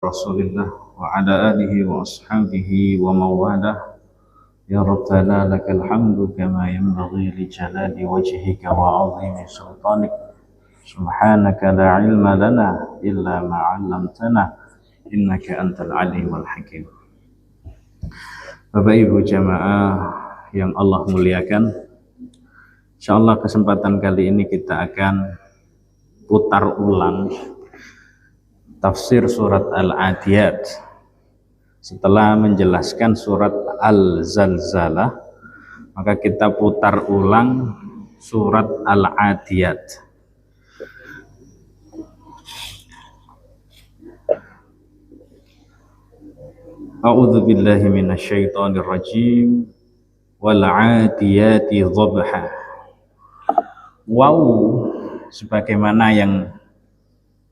Rasulillah wa ala alihi wa ashabihi wa mawalah. Ya Rabbana lakal hamdu kama yanbaghi li jalali wajhika wa azimi sultanik. Subhanaka la ilma lana illa ma 'allamtana innaka antal alimul hakim. Bapak Ibu jamaah yang Allah muliakan, insyaallah kesempatan kali ini kita akan putar ulang tafsir surat Al-Adiyat setelah menjelaskan surat Al-Zalzalah. Maka kita putar ulang surat Al-Adiyat. A'udzu billahi minasyaitonir rajim. Wal 'adiyati dhabha. Wow, sebagaimana yang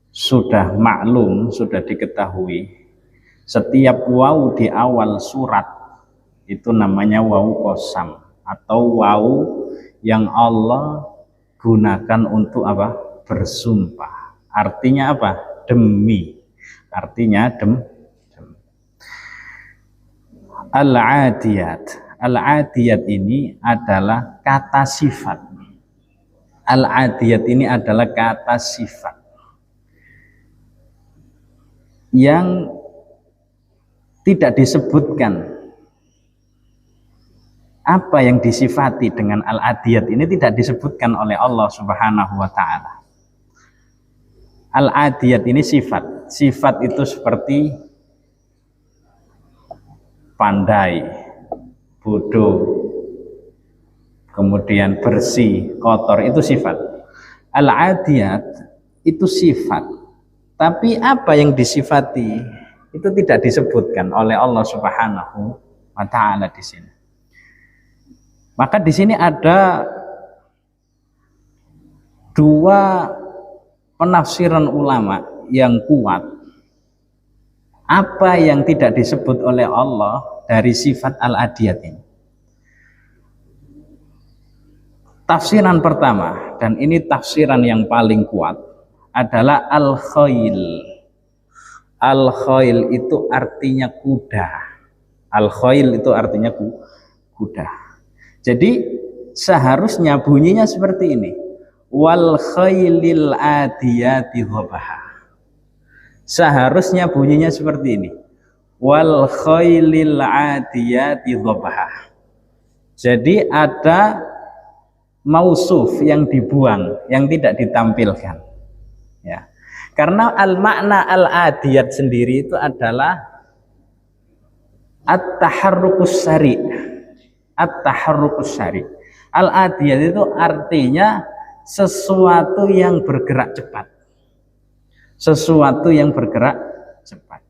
sudah maklum, sudah diketahui, setiap waw di awal surat itu namanya waw qasam atau waw yang Allah gunakan untuk apa? Bersumpah. Artinya apa? Demi. Artinya demi. Al-Adiyat. Al-Adiyat ini adalah kata sifat. Al-Adiyat ini adalah kata sifat yang tidak disebutkan apa yang disifati dengan al-adiyat ini, tidak disebutkan oleh Allah Subhanahu wa ta'ala. Al-adiyat ini sifat. Sifat itu seperti pandai, bodoh, kemudian bersih, kotor, itu sifat. Al-adiyat itu sifat. Tapi apa yang disifati itu tidak disebutkan oleh Allah Subhanahu wa ta'ala di sini. Maka di sini ada dua penafsiran ulama yang kuat. Apa yang tidak disebut oleh Allah dari sifat al-adiyat ini. Tafsiran pertama, dan ini tafsiran yang paling kuat, adalah al-khail. Al-khail itu artinya kuda. Al-khail itu artinya kuda. Jadi seharusnya bunyinya seperti ini. Wal khailil adiyati dhabha. Seharusnya bunyinya seperti ini. Wal khailil adiyati dhabha. Jadi ada mausuf yang dibuang, yang tidak ditampilkan. Ya, karena al-makna al-adiyat sendiri itu adalah at-taharrukus syari'. At-taharrukus syari'. Al-adiyat itu artinya sesuatu yang bergerak cepat. Sesuatu yang bergerak cepat.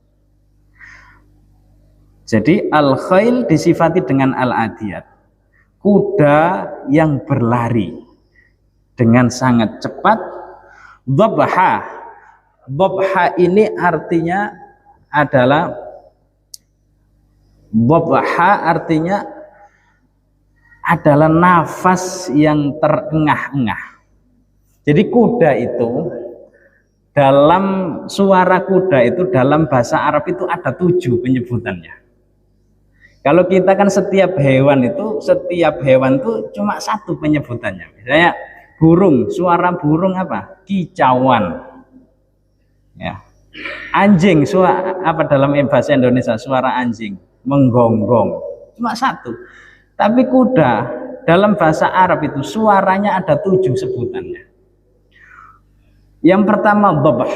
Jadi al-khail disifati dengan al-adiyat. Kuda yang berlari dengan sangat cepat. Dhabha. Dhabha ini artinya adalah nafas yang terengah-engah. Jadi kuda itu, dalam suara kuda itu dalam bahasa Arab itu ada 7 penyebutannya. Kalau kita kan setiap hewan itu cuma 1 penyebutannya. Misalnya burung, suara burung apa? Kicauan. Ya. Anjing, suara apa dalam bahasa Indonesia? Suara anjing, menggonggong. Cuma 1. Tapi kuda dalam bahasa Arab itu suaranya ada 7 sebutannya. Yang pertama dhabh.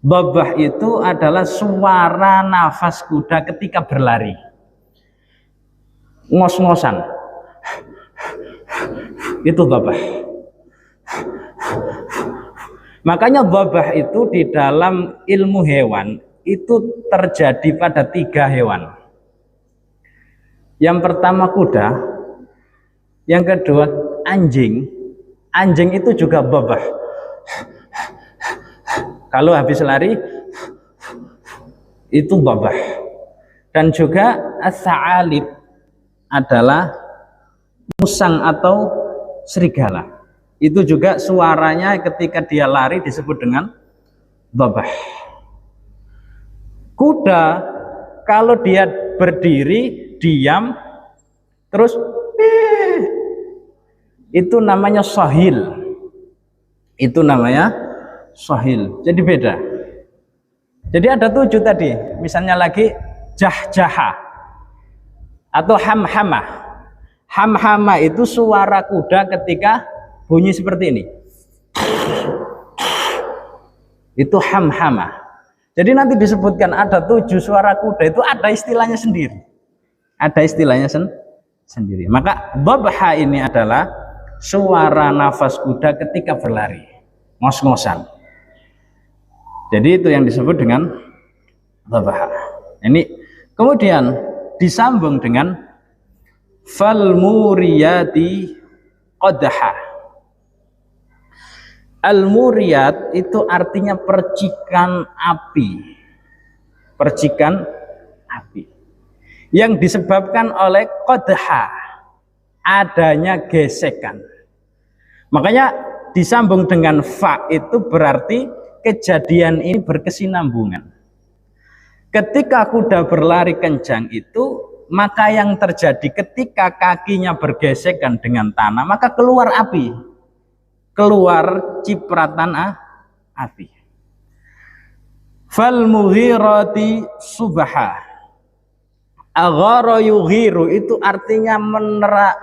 Dhabh itu adalah suara nafas kuda ketika berlari. Ngos-ngosan, itu dhabh. Makanya dhabh itu di dalam ilmu hewan itu terjadi pada 3 hewan. Yang pertama kuda, yang kedua anjing. Anjing itu juga dhabh. Kalau habis lari itu dhabh. Dan juga as-sa'alib adalah musang atau serigala. Itu juga suaranya ketika dia lari disebut dengan dhabah. Kuda kalau dia berdiri diam terus itu namanya sahil. Itu namanya sahil. Jadi beda. Jadi ada 7 tadi. Misalnya lagi jahjaha atau hamhamah. Hamhamah itu suara kuda ketika bunyi seperti ini. Itu hamhamah. Jadi nanti disebutkan ada 7 suara kuda, itu ada istilahnya sendiri. Ada istilahnya sendiri. Maka dhabha ini adalah suara nafas kuda ketika berlari, ngos-ngosan. Jadi itu yang disebut dengan dhabha. Ini kemudian disambung dengan fal muriyati qadha. Al muriyat itu artinya percikan api. Percikan api yang disebabkan oleh qadha, adanya gesekan. Makanya disambung dengan fa itu berarti kejadian ini berkesinambungan. Ketika kuda berlari kencang itu, maka yang terjadi ketika kakinya bergesekan dengan tanah, maka keluar api, keluar cipratan api. Fal mughirati subha. Aghara yughiru itu artinya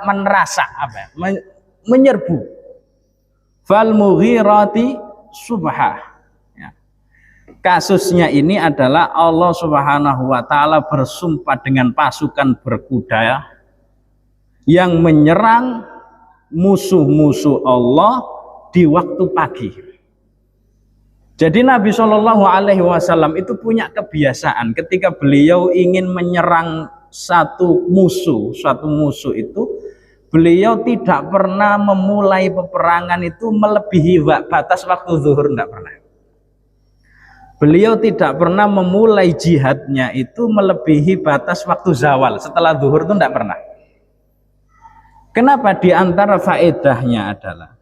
menerasa apa? Menyerbu. Fal mughirati subha. Ya. Kasusnya ini adalah Allah Subhanahu wa taala bersumpah dengan pasukan berkuda yang menyerang musuh-musuh Allah di waktu pagi. Jadi Nabi Shallallahu Alaihi Wasallam itu punya kebiasaan ketika beliau ingin menyerang suatu musuh itu, beliau tidak pernah memulai peperangan itu melebihi batas waktu zuhur, tidak pernah. Beliau tidak pernah memulai jihadnya itu melebihi batas waktu zawal, setelah zuhur itu tidak pernah. Kenapa? Di antara faedahnya adalah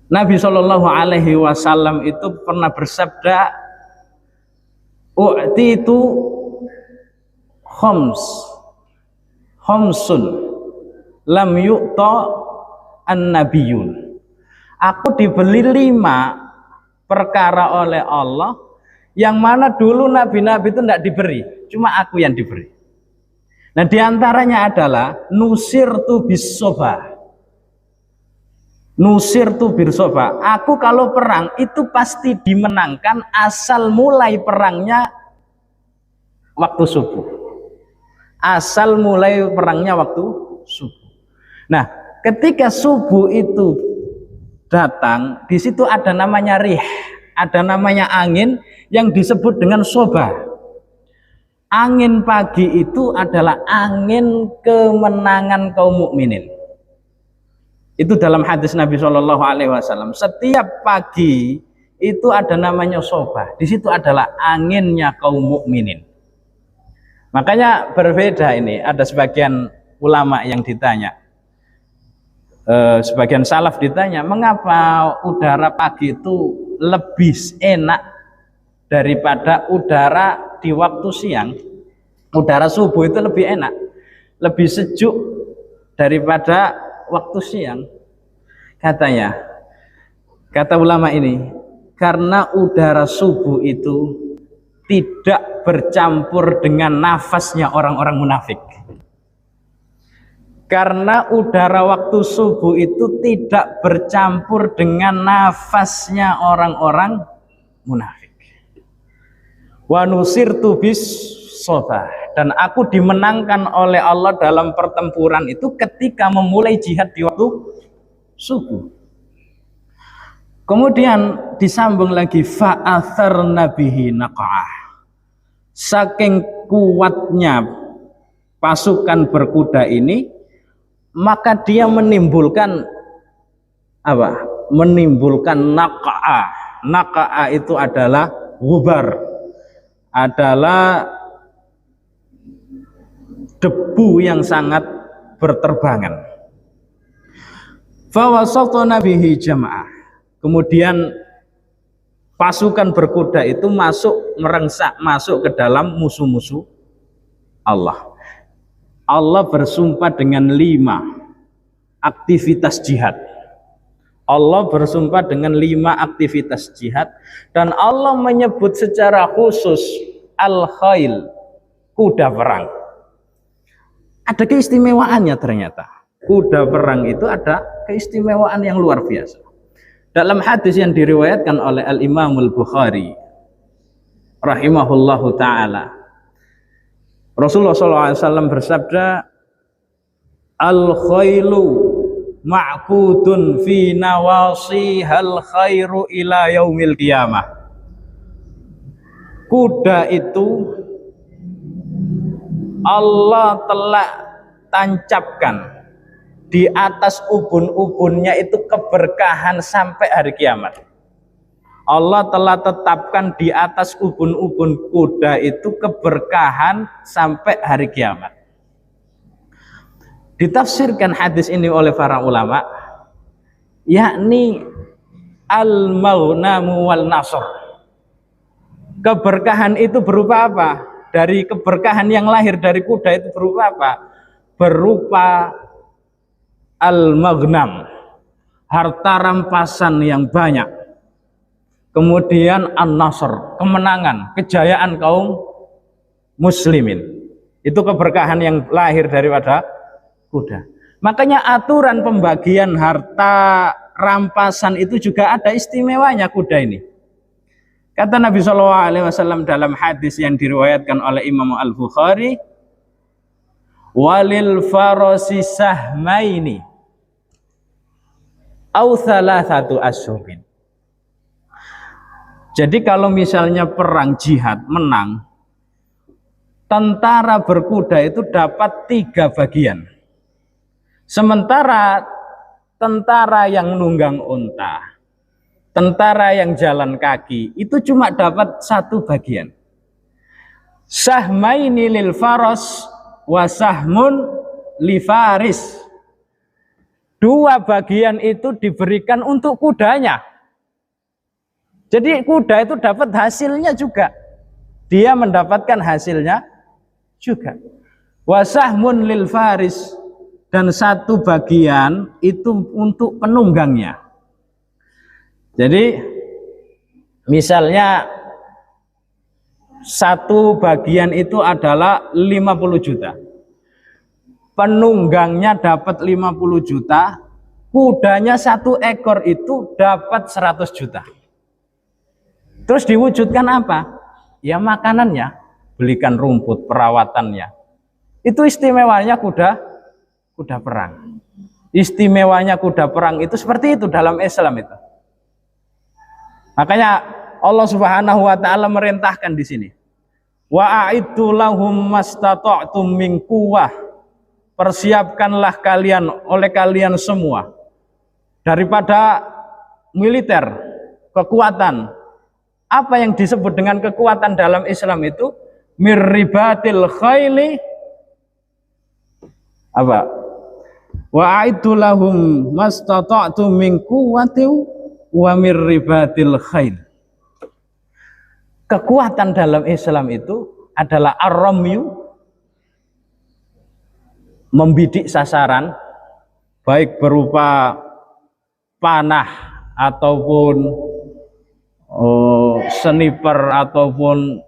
Nabi Shallallahu Alaihi Wasallam itu pernah bersabda, "U'ti itu khomsun lam yu'ta an-nabiyun." Aku dibeli 5 perkara oleh Allah yang mana dulu nabi-nabi itu tidak diberi, cuma aku yang diberi. Nah, diantaranya adalah nusirtu bis-soba. Nusirtu bir-soba. Aku kalau perang itu pasti dimenangkan asal mulai perangnya waktu subuh. Asal mulai perangnya waktu subuh. Nah, ketika subuh itu datang, di situ ada namanya rih, ada namanya angin yang disebut dengan soba. Angin pagi itu adalah angin kemenangan kaum mukminin. Itu dalam hadis Nabi Shallallahu Alaihi Wasallam. Setiap pagi itu ada namanya soba. Di situ adalah anginnya kaum mukminin. Makanya berbeda ini. Ada sebagian ulama yang ditanya, sebagian salaf ditanya, mengapa udara pagi itu lebih enak daripada udara di waktu siang? Udara subuh itu lebih enak, lebih sejuk daripada waktu siang. Katanya, kata ulama ini, karena udara subuh itu tidak bercampur dengan nafasnya orang-orang munafik. Karena udara waktu subuh itu tidak bercampur dengan nafasnya orang-orang munafik. Wa nusirtu bis soba, dan aku dimenangkan oleh Allah dalam pertempuran itu ketika memulai jihad di waktu subuh. Kemudian disambung lagi fa'atharna bihi naqa'ah. Saking kuatnya pasukan berkuda ini, maka dia menimbulkan apa? Menimbulkan naqa'ah. Naqa'ah itu adalah gubar, adalah debu yang sangat berterbangan. Fawasatna bihi jam'ah. Kemudian pasukan berkuda itu merengsak masuk ke dalam musuh-musuh Allah. Allah bersumpah dengan 5 aktivitas jihad. Allah bersumpah dengan 5 aktivitas jihad, dan Allah menyebut secara khusus al-khail, kuda perang. Ada keistimewaannya ternyata. Kuda perang itu ada keistimewaan yang luar biasa. Dalam hadis yang diriwayatkan oleh Al-Imam Al-Bukhari rahimahullahu ta'ala, Rasulullah SAW bersabda, al-khailu ma'kudun fi nawasihal khairu ila yaumil qiyamah. Kuda itu Allah telah tancapkan di atas ubun-ubunnya itu keberkahan sampai hari kiamat. Allah telah tetapkan di atas ubun-ubun kuda itu keberkahan sampai hari kiamat. Ditafsirkan hadis ini oleh para ulama, yakni al-maghnamu wal nasr. Keberkahan itu berupa apa? Dari keberkahan yang lahir dari kuda itu berupa apa? Berupa al-maghnam, harta rampasan yang banyak. Kemudian an-nasr, kemenangan, kejayaan kaum muslimin. Itu keberkahan yang lahir daripada kuda. Makanya aturan pembagian harta rampasan itu juga ada istimewanya kuda ini. Kata Nabi SAW dalam hadis yang diriwayatkan oleh Imam Al-Bukhari, walil farasi sahmaini au thalathatu ashubin. Jadi kalau misalnya perang jihad menang, tentara berkuda itu dapat 3 bagian. Sementara tentara yang nunggang unta, tentara yang jalan kaki itu cuma dapat 1 bagian. Sahmaini lil faras wa sahmun li faris. 2 bagian itu diberikan untuk kudanya. Jadi kuda itu dapat hasilnya juga. Dia mendapatkan hasilnya juga. Wa sahmun lil faris, dan 1 bagian itu untuk penunggangnya. Jadi misalnya 1 bagian itu adalah 50 juta. Penunggangnya dapat 50 juta, kudanya 1 ekor itu dapat 100 juta. Terus diwujudkan apa? Ya makanannya, belikan rumput, perawatannya. Itu istimewanya kuda perang. Istimewanya kuda perang itu seperti itu dalam Islam itu. Makanya Allah Subhanahu wa taala merintahkan di sini. Wa a'iddu lahum mastata'tum min quwwah. Persiapkanlah oleh kalian semua daripada militer, kekuatan. Apa yang disebut dengan kekuatan dalam Islam itu mirribatil khaili apa? Wa a'iddu lahum mastata'tum min quwwatin wa mirribatil khail. Kekuatan dalam Islam itu adalah ar-ramyu, membidik sasaran baik berupa panah ataupun sniper ataupun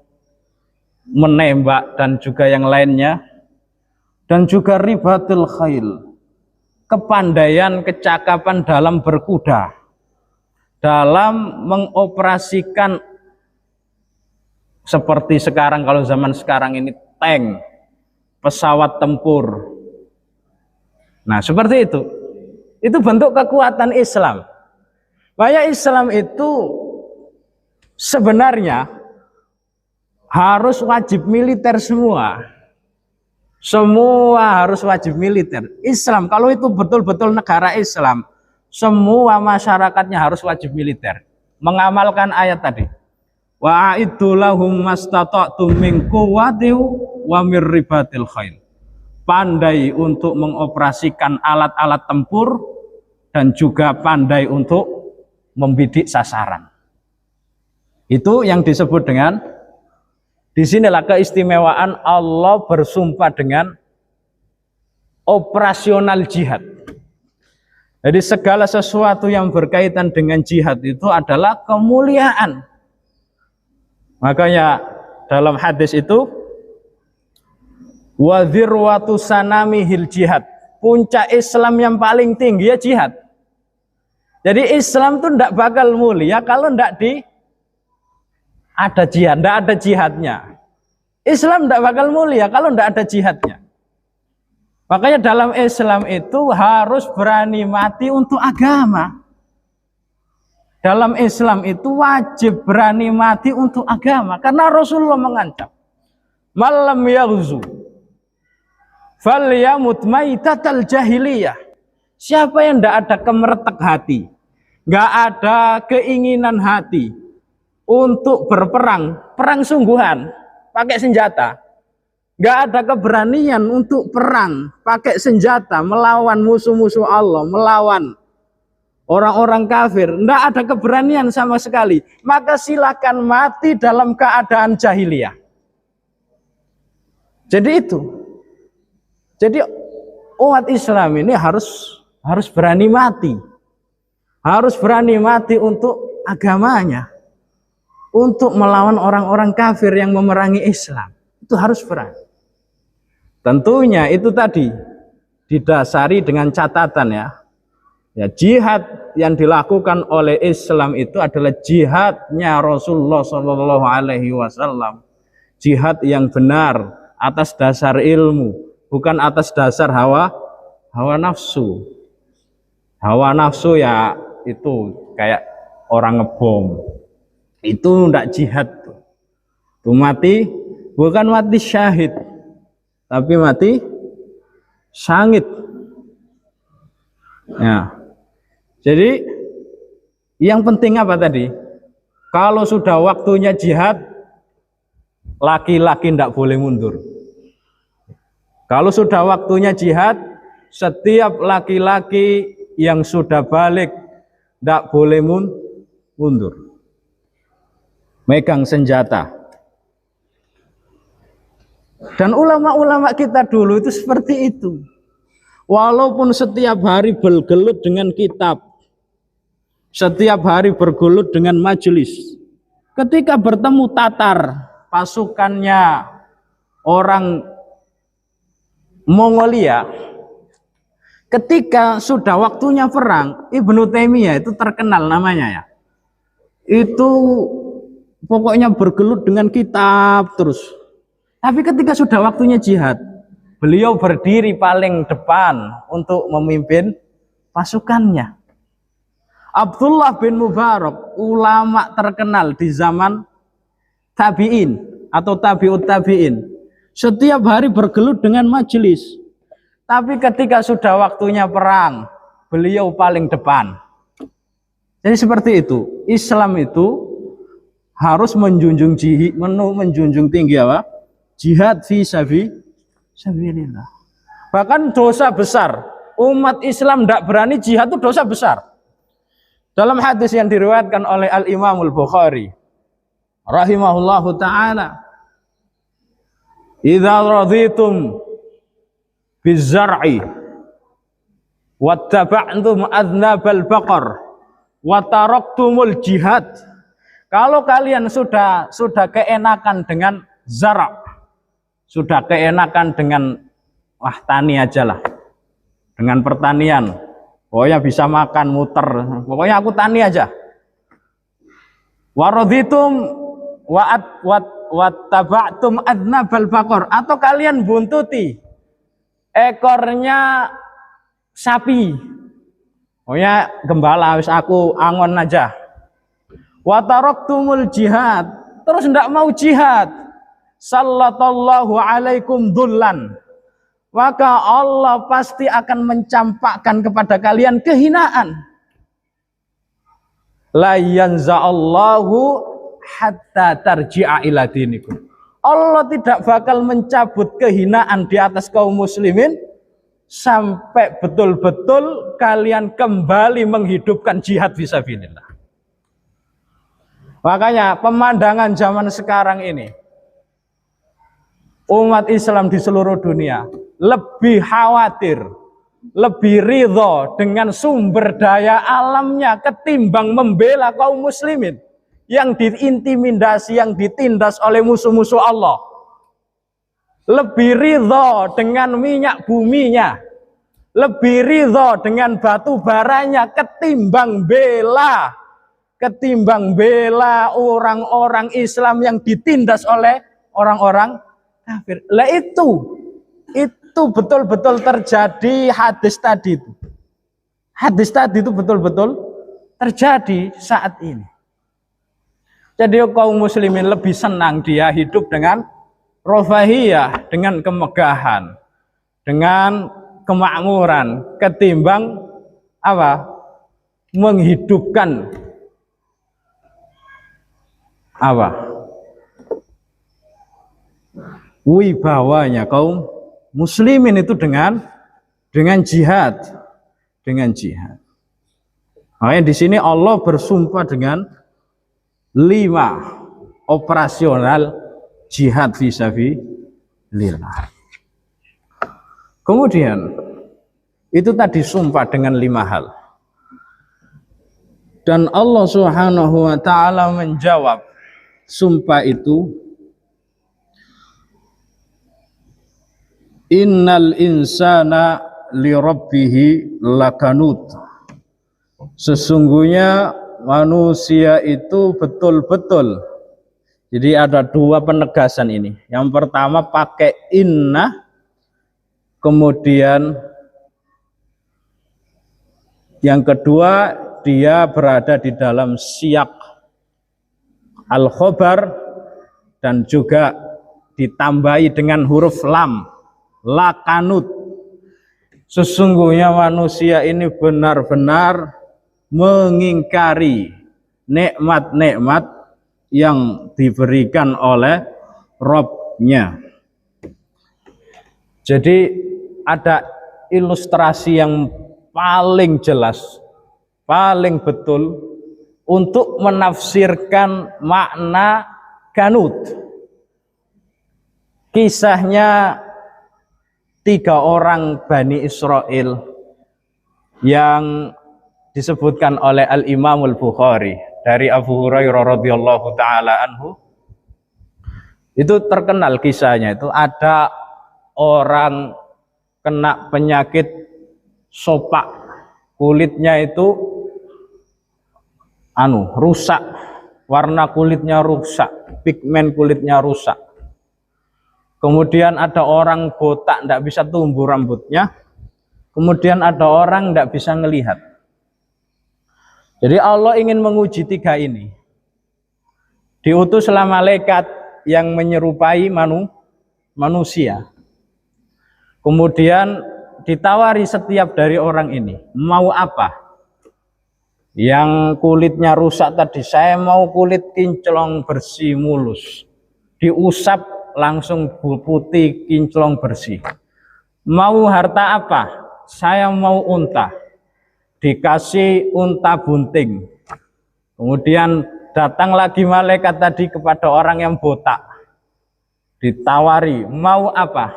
menembak dan juga yang lainnya, dan juga ribatul khail, kepandaian, kecakapan dalam berkuda, dalam mengoperasikan seperti sekarang, kalau zaman sekarang ini tank, pesawat tempur. Nah seperti itu bentuk kekuatan Islam. Bahaya Islam itu sebenarnya harus wajib militer semua. Semua harus wajib militer. Islam, kalau itu betul-betul negara Islam, semua masyarakatnya harus wajib militer. Mengamalkan ayat tadi. Wa a'iddu lahum mastata'tum min quwwatin wa mir ribatil khail. Pandai untuk mengoperasikan alat-alat tempur dan juga pandai untuk membidik sasaran. Itu yang disebut dengan, disinilah keistimewaan Allah bersumpah dengan operasional jihad. Jadi segala sesuatu yang berkaitan dengan jihad itu adalah kemuliaan. Makanya dalam hadis itu, wa dzirwatu sanamihil jihad, puncak Islam yang paling tinggi ya jihad. Jadi Islam itu tidak bakal mulia kalau tidak ada jihad, tidak ada jihadnya. Islam tidak bakal mulia kalau tidak ada jihadnya. Makanya dalam Islam itu harus berani mati untuk agama. Dalam Islam itu wajib berani mati untuk agama. Karena Rasulullah mengancam, malam yaghzu falyamut maitatal jahiliyah. Siapa yang tidak ada kemeretek hati, nggak ada keinginan hati untuk berperang, perang sungguhan, pakai senjata, nggak ada keberanian untuk perang, pakai senjata, melawan musuh-musuh Allah, melawan orang-orang kafir, nggak ada keberanian sama sekali, maka silakan mati dalam keadaan jahiliyah. Jadi itu. Jadi umat Islam ini harus berani mati. Harus berani mati untuk agamanya. Untuk melawan orang-orang kafir yang memerangi Islam. Itu harus berani. Tentunya itu tadi didasari dengan catatan ya. Ya, jihad yang dilakukan oleh Islam itu adalah jihadnya Rasulullah SAW. Jihad yang benar atas dasar ilmu, bukan atas dasar hawa nafsu. Hawa nafsu ya itu kayak orang ngebom. Itu enggak jihad. Itu mati, bukan mati syahid, tapi mati sangit. Ya. Jadi yang penting apa tadi? Kalau sudah waktunya jihad, laki-laki tidak boleh mundur. Kalau sudah waktunya jihad, setiap laki-laki yang sudah balik tidak boleh mundur. Megang senjata. Dan ulama-ulama kita dulu itu seperti itu. Walaupun setiap hari bergelut dengan kitab, setiap hari bergelut dengan majelis, ketika bertemu Tatar, pasukannya orang Mongolia, ketika sudah waktunya perang, Ibnu Taimiyah itu terkenal namanya ya, itu pokoknya bergelut dengan kitab terus. Tapi ketika sudah waktunya jihad, beliau berdiri paling depan untuk memimpin pasukannya. Abdullah bin Mubarak, ulama terkenal di zaman tabi'in atau tabi'ut tabi'in, setiap hari bergelut dengan majelis. Tapi ketika sudah waktunya perang, beliau paling depan. Jadi seperti itu. Islam itu harus menjunjung tinggi apa? Jihad fi sabilillah. Bahkan dosa besar. Umat Islam tidak berani jihad itu dosa besar. Dalam hadis yang diriwayatkan oleh Al-Imam Al-Bukhari rahimahullahu ta'ala, idza raditum bizar'i wattaba'tum adnabal baqar wa taraktumul jihad. Kalau kalian sudah keenakan dengan zara', sudah keenakan dengan tani aja lah, dengan pertanian, pokoknya bisa makan muter, pokoknya aku tani aja. Waraditum wattaba'tum adnabal baqar, atau kalian buntuti ekornya sapi, pokoknya gembala, wis aku angon aja. Wataraktumul jihad, terus ndak mau jihad, sallallahu alaikum dhullan, maka Allah pasti akan mencampakkan kepada kalian kehinaan. La yanza'allahu hatta tarji'a ila dinikum. Allah tidak bakal mencabut kehinaan di atas kaum muslimin sampai betul-betul kalian kembali menghidupkan jihad fisabilillah. Makanya pemandangan zaman sekarang ini, umat Islam di seluruh dunia lebih khawatir, lebih ridho dengan sumber daya alamnya ketimbang membela kaum muslimin yang diintimidasi, yang ditindas oleh musuh-musuh Allah. Lebih ridho dengan minyak buminya, lebih ridho dengan batu baranya ketimbang bela orang-orang Islam yang ditindas oleh orang-orang kafir. Lah itu betul-betul terjadi hadis tadi itu. Hadis tadi itu betul-betul terjadi saat ini. Jadi kaum muslimin lebih senang dia hidup dengan rofahiyah, dengan kemegahan, dengan kemakmuran ketimbang apa? Menghidupkan apa? Wibawanya kaum muslimin itu dengan jihad, Makanya di sini Allah bersumpah dengan 5 operasional jihad fisabilillah. Kemudian itu tadi sumpah dengan 5 hal. Dan Allah Subhanahu wa taala menjawab sumpah itu, innal insana lirabbihi lakanut. Sesungguhnya manusia itu betul-betul. Jadi ada 2 penegasan ini. Yang pertama pakai inna, kemudian yang kedua dia berada di dalam siyak al-khobar dan juga ditambahi dengan huruf lam, lakanut. Sesungguhnya manusia ini benar-benar mengingkari nikmat-nikmat yang diberikan oleh Rabb-nya. Jadi ada ilustrasi yang paling jelas, paling betul untuk menafsirkan makna kanut. Kisahnya 3 orang Bani Israel yang disebutkan oleh Al-Imam Al-Bukhari dari Abu Hurairah radhiyallahu taala anhu. Itu terkenal kisahnya, itu ada orang kena penyakit sopak, kulitnya itu rusak, warna kulitnya rusak, pigmen kulitnya rusak. Kemudian ada orang botak, tidak bisa tumbuh rambutnya. Kemudian ada orang tidak bisa melihat. Jadi Allah ingin menguji 3 ini. Diutuslah malaikat yang menyerupai manusia. Kemudian ditawari setiap dari orang ini, mau apa? Yang kulitnya rusak tadi, saya mau kulit kinclong bersih mulus. Diusap langsung putih kinclong bersih. Mau harta apa? Saya mau unta. Dikasih unta bunting. Kemudian datang lagi malaikat tadi kepada orang yang botak. Ditawari, mau apa?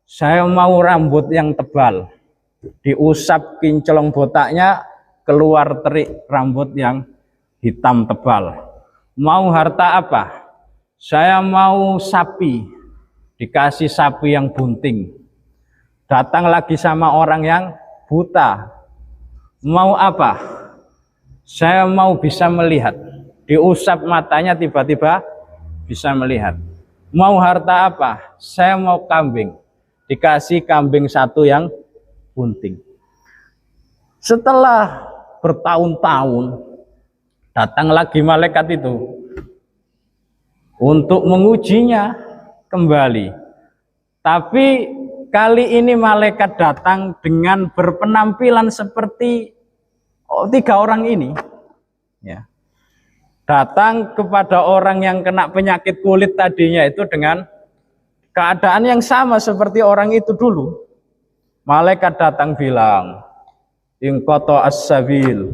Saya mau rambut yang tebal. Diusap kinclong botaknya, keluar terik rambut yang hitam tebal. Mau harta apa? Saya mau sapi. Dikasih sapi yang bunting. Datang lagi sama orang yang buta. Mau apa? Saya mau bisa melihat. Diusap matanya tiba-tiba bisa melihat. Mau harta apa? Saya mau kambing. Dikasih kambing 1 yang bunting. Setelah bertahun-tahun datang lagi malaikat itu untuk mengujinya kembali. Tapi kali ini malaikat datang dengan berpenampilan seperti 3 orang ini, ya. Datang kepada orang yang kena penyakit kulit tadinya itu dengan keadaan yang sama seperti orang itu dulu. Malaikat datang bilang, "Inqata as-sabil."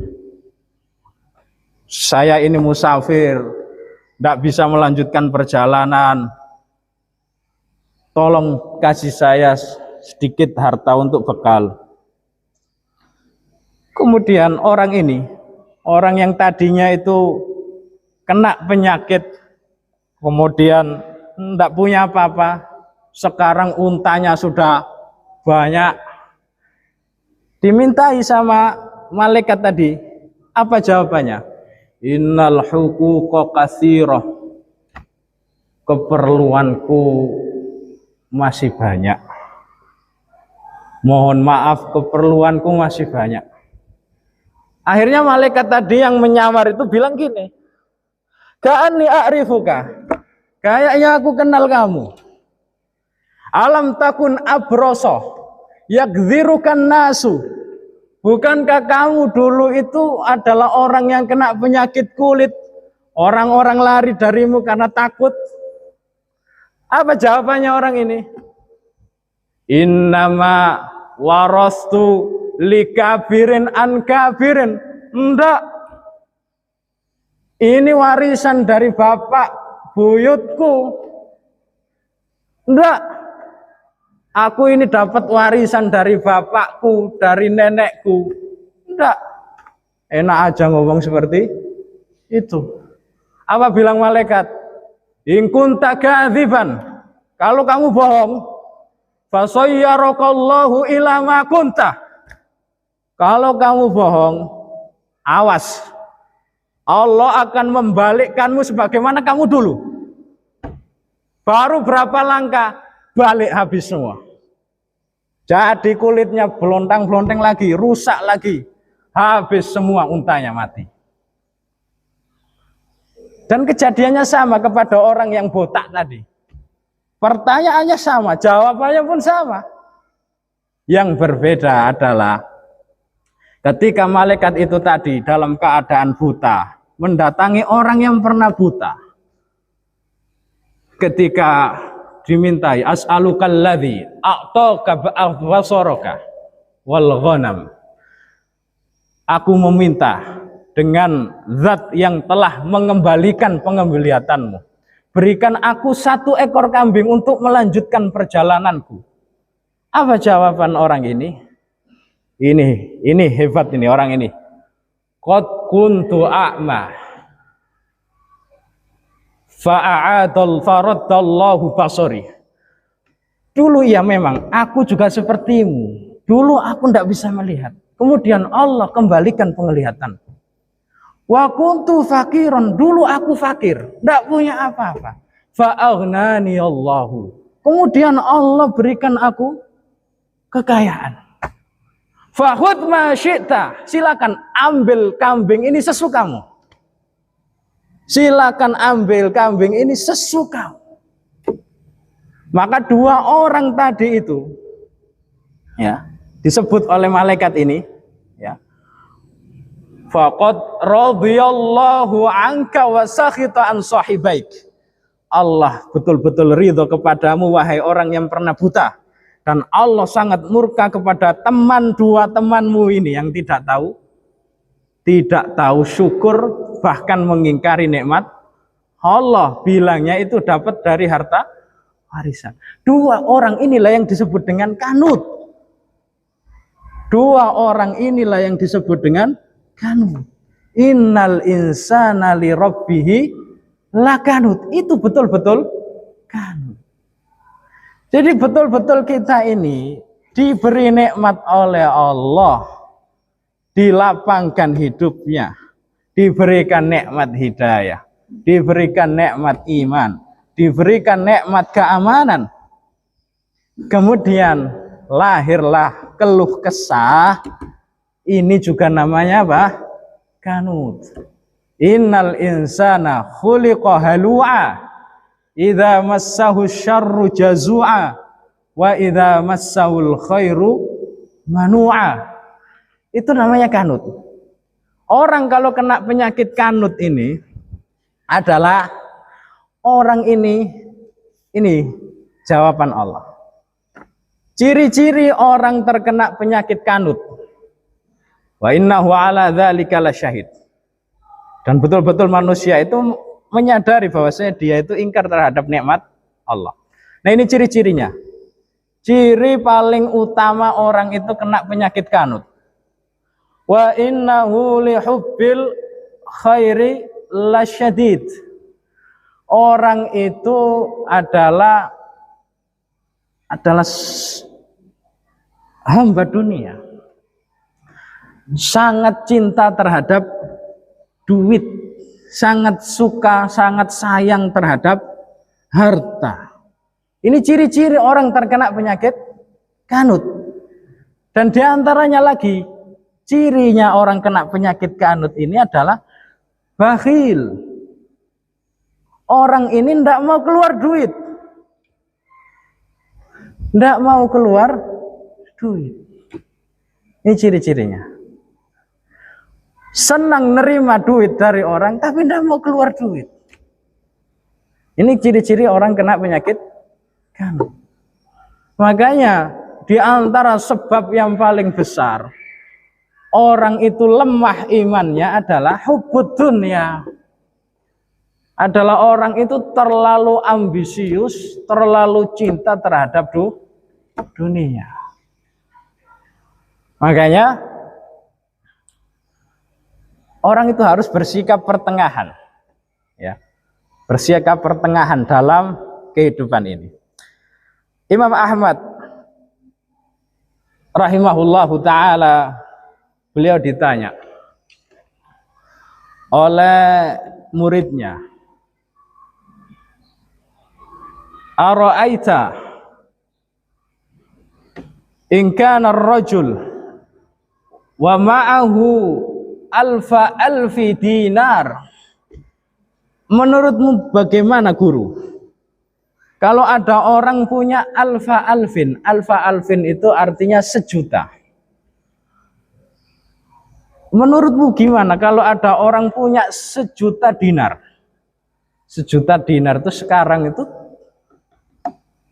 Saya ini musafir, tidak bisa melanjutkan perjalanan. Tolong kasih saya sedikit harta untuk bekal. Kemudian orang ini, orang yang tadinya itu kena penyakit, kemudian tidak punya apa-apa, sekarang untanya sudah banyak, dimintai sama malaikat tadi. Apa jawabannya? Innal huquqa katsirah. Keperluanku masih banyak. Mohon maaf, keperluanku masih banyak. Akhirnya malaikat tadi yang menyamar itu bilang gini, "Ka'anni a'rifuka." Kayaknya aku kenal kamu. Alam takun abroso yakdzirukan nasu. Bukankah kamu dulu itu adalah orang yang kena penyakit kulit? Orang-orang lari darimu karena takut. Apa jawabannya orang ini? Innama warastu likabirin an kabirin. Enggak. Ini warisan dari bapak buyutku. Enggak. Aku ini dapat warisan dari bapakku, dari nenekku. Enggak. Enak aja ngomong seperti itu. Apa bilang malaikat? In kunta kadziban. Kalau kamu bohong, fasayyarakallahu ila ma kunta. Kalau kamu bohong, awas. Allah akan membalikkanmu sebagaimana kamu dulu. Baru berapa langkah, balik habis semua. Jadi kulitnya belontang-belonteng lagi, rusak lagi. Habis semua, untanya mati. Dan kejadiannya sama kepada orang yang botak tadi. Pertanyaannya sama, jawabannya pun sama. Yang berbeda adalah ketika malaikat itu tadi dalam keadaan buta, mendatangi orang yang pernah buta. Ketika dimintai, as'alukal ladzi a'taka basaraka wal ghanam. Aku meminta dengan zat yang telah mengembalikan penglihatanmu. Berikan aku 1 ekor kambing untuk melanjutkan perjalananku. Apa jawaban orang ini? Ini hebat ini orang ini. Qad kuntu a'ma fa'adal faradallahu basari. Dulu ya memang aku juga sepertimu. Dulu aku tidak bisa melihat. Kemudian Allah kembalikan penglihatan. Wa kuntu fakiran. Dulu aku fakir, tidak punya apa-apa. Fa'aghnani Allahu. Kemudian Allah berikan aku kekayaan. Fahud ma syi'ta. Silakan ambil kambing ini sesukamu. Silakan ambil kambing ini sesukamu. Maka 2 orang tadi itu ya disebut oleh malaikat ini ya. Faqad radhiyallahu anka wa sakhita an sahibaik. Allah betul-betul ridho kepadamu wahai orang yang pernah buta, dan Allah sangat murka kepada 2 temanmu ini yang tidak tahu syukur, bahkan mengingkari nikmat Allah. Bilangnya itu dapat dari harta warisan. 2 orang inilah yang disebut dengan kanut. 2 orang inilah yang disebut dengan kanut. Innal insana li rabbihi lakanut. Itu betul-betul kanut. Jadi betul-betul kita ini diberi nikmat oleh Allah, dilapangkan hidupnya, diberikan nikmat hidayah, diberikan nikmat iman, diberikan nikmat keamanan. Kemudian lahirlah keluh kesah. Ini juga namanya apa? Kanut. Innal insana khuliqa halu'a idza massahu syarru jazu'a wa idza massahul khairu manu'a. Itu namanya kanut. Orang kalau kena penyakit kanut ini adalah orang ini jawaban Allah. Ciri-ciri orang terkena penyakit kanut. Wa innahu ala dzalika lasyahid. Dan betul-betul manusia itu menyadari bahwasanya dia itu ingkar terhadap nikmat Allah. Nah, ini ciri-cirinya. Ciri paling utama orang itu kena penyakit kanut. Wa innahu lihubbil khairi lasyadid. Orang itu adalah hamba dunia, sangat cinta terhadap duit, sangat suka, sangat sayang terhadap harta. Ini ciri-ciri orang terkena penyakit kanut. Dan diantaranya lagi, cirinya orang kena penyakit kanut ini adalah bakhil. Orang ini tidak mau keluar duit, tidak mau keluar duit. Ini ciri-cirinya. Senang nerima duit dari orang, tapi tidak mau keluar duit. Ini ciri-ciri orang kena penyakit kanut. Makanya di antara sebab yang paling besar orang itu lemah imannya adalah hubbud dunya. Adalah orang itu terlalu ambisius, terlalu cinta terhadap dunia. Makanya orang itu harus bersikap pertengahan, ya, bersikap pertengahan dalam kehidupan ini. Imam Ahmad rahimahullahu taala, beliau ditanya oleh muridnya, ara'aita in kana ar-rajul wa ma'ahu alfi dinar. Menurutmu bagaimana guru? Kalau ada orang punya alfa alfin itu artinya sejuta. Menurutmu gimana kalau ada orang punya sejuta dinar? Sejuta dinar itu sekarang itu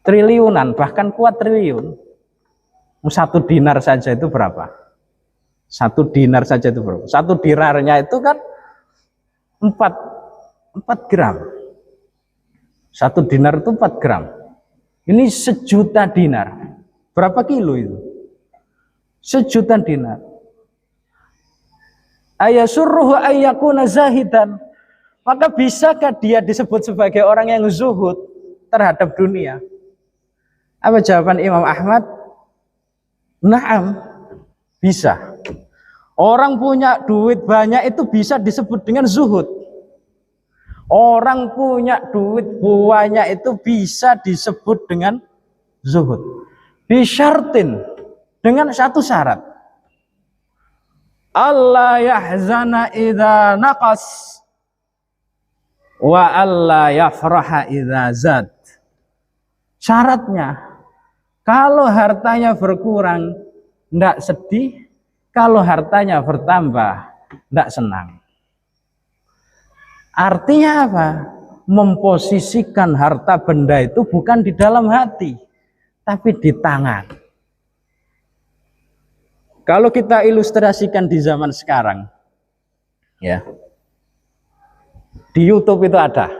triliunan, bahkan kuadriliun. Satu dinar saja itu berapa? Satu dinar saja itu berapa? Satu dinarnya itu kan 4 gram. Satu dinar itu 4 gram. Ini sejuta dinar. Berapa kilo itu? Sejuta dinar. Ayasurruhu ayyakuna zahidan. Maka bisakah dia disebut sebagai orang yang zuhud terhadap dunia? Apa jawaban Imam Ahmad? Naam, bisa. Orang punya duit banyak itu bisa disebut dengan zuhud. Orang punya duit banyak itu bisa disebut dengan zuhud. Bisyartin, dengan satu syarat. Allah yahzana idza naqas wa alla yafraha idza zad. Syaratnya, kalau hartanya berkurang, tidak sedih. Kalau hartanya bertambah, tidak senang. Artinya apa? Memposisikan harta benda itu bukan di dalam hati, tapi di tangan. Kalau kita ilustrasikan di zaman sekarang, ya, di YouTube itu ada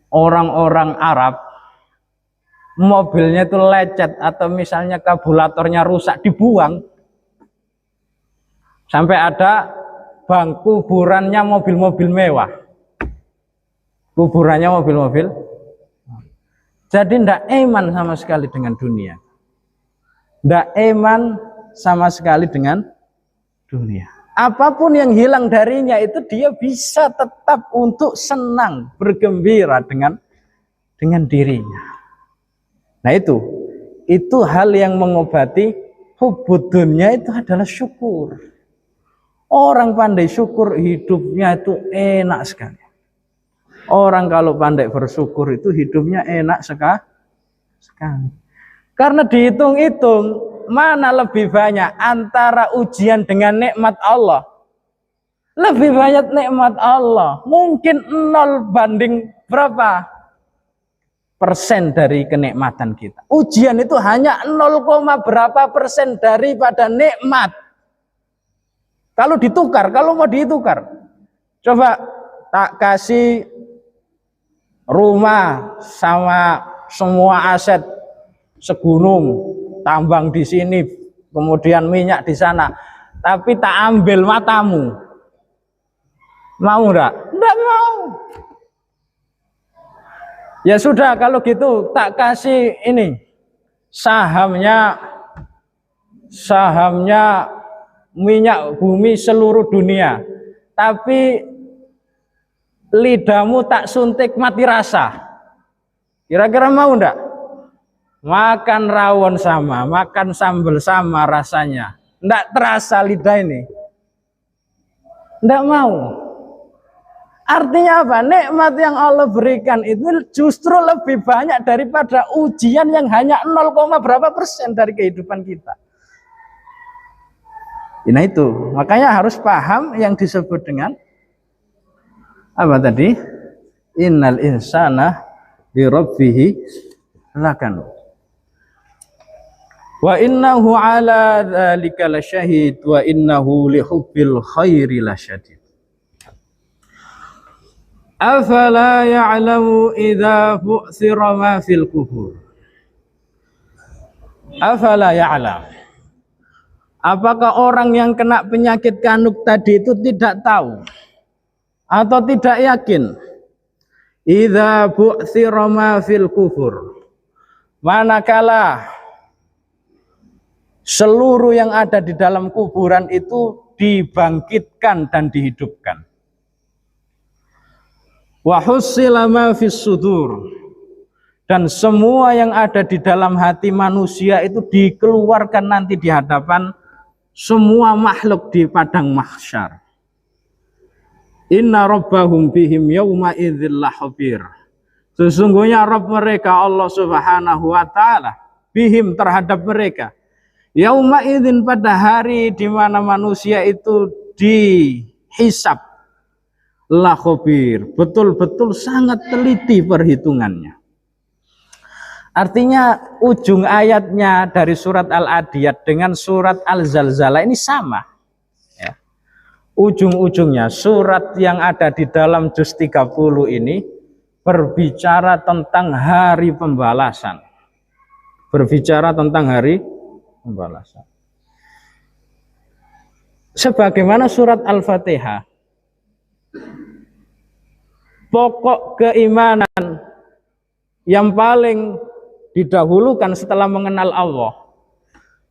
orang-orang Arab, mobilnya itu lecet atau misalnya karburatornya rusak, dibuang. Sampai ada bangku kuburannya mobil-mobil mewah. Kuburannya mobil-mobil. Jadi tidak iman sama sekali dengan dunia. Tidak iman sama sekali dengan dunia. Apapun yang hilang darinya itu dia bisa tetap untuk senang, bergembira dengan dirinya. Nah itu hal yang mengobati hubbud dunya itu adalah syukur. Orang pandai syukur hidupnya itu enak sekali. Orang kalau pandai bersyukur itu hidupnya enak sekali. Karena dihitung-hitung mana lebih banyak antara ujian dengan nikmat Allah. Lebih banyak nikmat Allah. Mungkin 0 banding berapa? dari kenikmatan kita. Ujian itu hanya 0, berapa persen daripada nikmat. Kalau ditukar, kalau mau ditukar, coba tak kasih rumah sama semua aset segunung, tambang di sini, kemudian minyak di sana, tapi tak ambil matamu, mau enggak? Enggak mau. Ya sudah, kalau gitu tak kasih ini sahamnya minyak bumi seluruh dunia, tapi lidahmu tak suntik mati rasa. Kira-kira mau enggak? Makan rawon sama, makan sambal sama rasanya, enggak terasa lidah ini. Enggak mau. Artinya apa? Nikmat yang Allah berikan itu justru lebih banyak daripada ujian yang hanya 0, berapa persen dari kehidupan kita. Nah itu, makanya harus paham yang disebut dengan apa tadi? Innal insana li rabbihi lakanu. Wa innahu ala dzalika lasyahid wa innahu li hubbil khairi lasyadid. Afala ya'lamu idza bu'thira ma fil qubur. Afala ya'lam. Apakah orang yang kena penyakit kanuk tadi itu tidak tahu atau tidak yakin? Idza bu'thira ma fil qubur. Manakala seluruh yang ada di dalam kuburan itu dibangkitkan dan dihidupkan. Wa hussila ma fis sudur, dan semua yang ada di dalam hati manusia itu dikeluarkan nanti di hadapan semua makhluk di padang mahsyar. Inna rabbahum bihim yauma idzil khabir. Sesungguhnya Rabb mereka Allah Subhanahu wa taala bihim terhadap mereka. Yauma idzin pada hari di mana manusia itu dihisab. La khabir, betul-betul sangat teliti perhitungannya. Artinya ujung ayatnya dari surat Al-Adiyat dengan surat Al-Zalzalah ini sama. Ya. Ujung-ujungnya surat yang ada di dalam juz 30 ini berbicara tentang hari pembalasan. Berbicara tentang hari pembalasan. Sebagaimana surat Al-Fatihah, pokok keimanan yang paling didahulukan setelah mengenal Allah.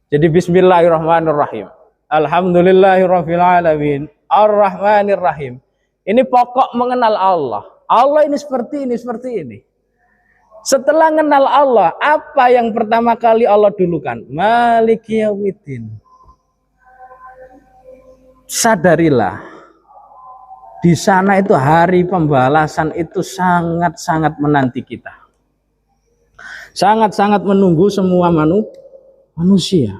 Jadi bismillahirrahmanirrahim. Alhamdulillahirabbil alamin, arrahmanirrahim. Ini pokok mengenal Allah. Allah ini seperti ini, seperti ini. Setelah mengenal Allah, apa yang pertama kali Allah dulukan? Maliki yaumiddin. Sadarilah, di sana itu hari pembalasan itu sangat-sangat menanti kita. Sangat-sangat menunggu semua manusia.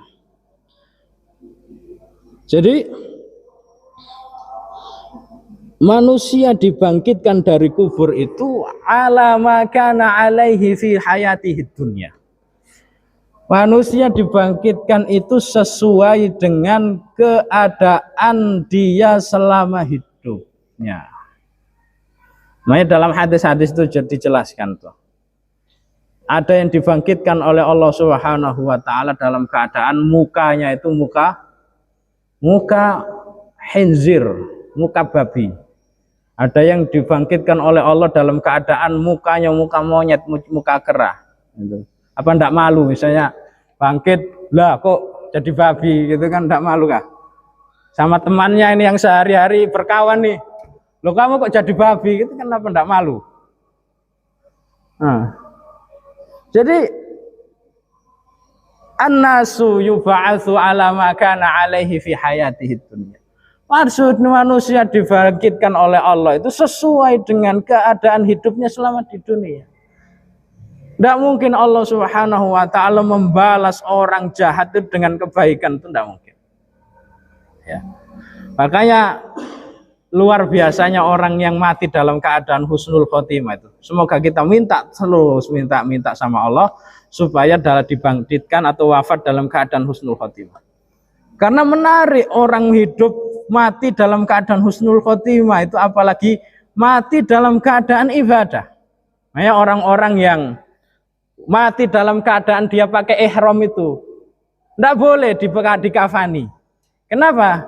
Jadi manusia dibangkitkan dari kubur itu ala ma kana alaihi fi hayatihi dunya. Manusia dibangkitkan itu sesuai dengan keadaan dia selama hidupnya. Makanya dalam hadis-hadis itu dijelaskan tuh. Ada yang dibangkitkan oleh Allah Subhanahu wa taala dalam keadaan mukanya itu muka khinzir, muka babi. Ada yang dibangkitkan oleh Allah dalam keadaan mukanya muka monyet, muka kera. Gitu. Apa ndak malu misalnya bangkit lah kok jadi babi gitu kan, ndak malu kah? Sama temannya ini yang sehari-hari berkawan nih, lo kamu kok jadi babi gitu kan, apa ndak malu? Nah, jadi an-nasu yub'atsu ala ma kana alaihi fi hayatihi dunya. Maksud manusia dibangkitkan oleh Allah itu sesuai dengan keadaan hidupnya selama di dunia. Tidak mungkin Allah Subhanahu wa ta'ala membalas orang jahat itu dengan kebaikan, itu tidak mungkin. Ya. Makanya luar biasanya orang yang mati dalam keadaan husnul khotimah itu. Semoga kita minta terus minta sama Allah supaya dalam dibangkitkan atau wafat dalam keadaan husnul khotimah. Karena menarik orang hidup mati dalam keadaan husnul khotimah itu, apalagi mati dalam keadaan ibadah. Nah, orang-orang yang mati dalam keadaan dia pakai ihram itu tidak boleh dikafani. Kenapa?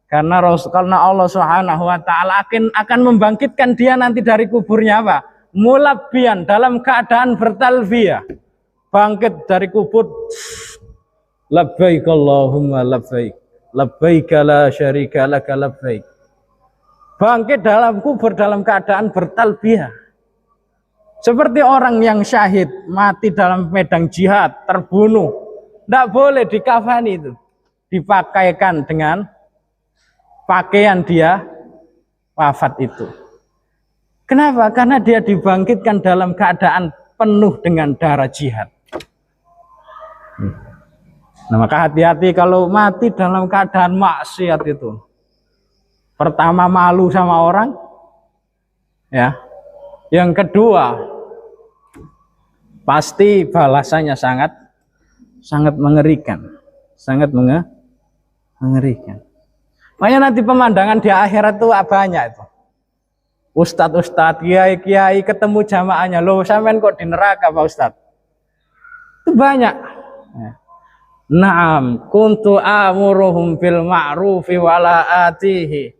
Karena Allah Subhanahu wa taala akan membangkitkan dia nanti dari kuburnya apa? Mulabbiyan, dalam keadaan bertalbiyah. Bangkit dari kubur, labbaik Allahumma labbaik, labbaik la syarika laka labbaik. Bangkit dalam kubur dalam keadaan bertalbiyah. Seperti orang yang syahid, mati dalam medan jihad, terbunuh. Tidak boleh dikafani itu. Dipakaikan dengan pakaian dia wafat itu. Kenapa? Karena dia dibangkitkan dalam keadaan penuh dengan darah jihad. Nah, maka hati-hati kalau mati dalam keadaan maksiat itu. Pertama, malu sama orang, ya. Yang kedua, pasti balasannya sangat mengerikan, sangat mengerikan. Makanya nanti pemandangan di akhirat itu banyak itu. Ustadz, kiai ketemu jamaahnya, loh sampean kok di neraka Pak Ustadz? Itu banyak. Naam, kuntu amuruhum bil ma'rufi wa la atihi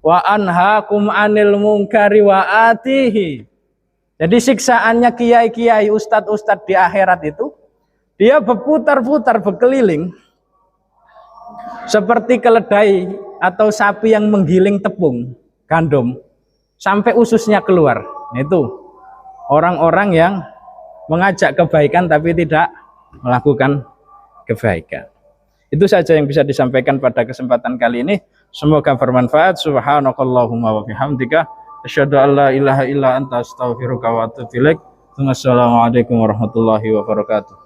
wa anhaakum anil munkari wa atihi. Jadi siksaannya kiai-kiai, ustadz di akhirat itu, dia berputar-putar, berkeliling seperti keledai atau sapi yang menggiling tepung gandum sampai ususnya keluar. Itu orang-orang yang mengajak kebaikan tapi tidak melakukan kebaikan. Itu saja yang bisa disampaikan pada kesempatan kali ini. Semoga bermanfaat. Subhanakallahumma wa bihamdika asyhadu an la ilaha illa anta astaghfiruka wa atubu ilaik. Wassalamualaikum warahmatullahi wabarakatuh.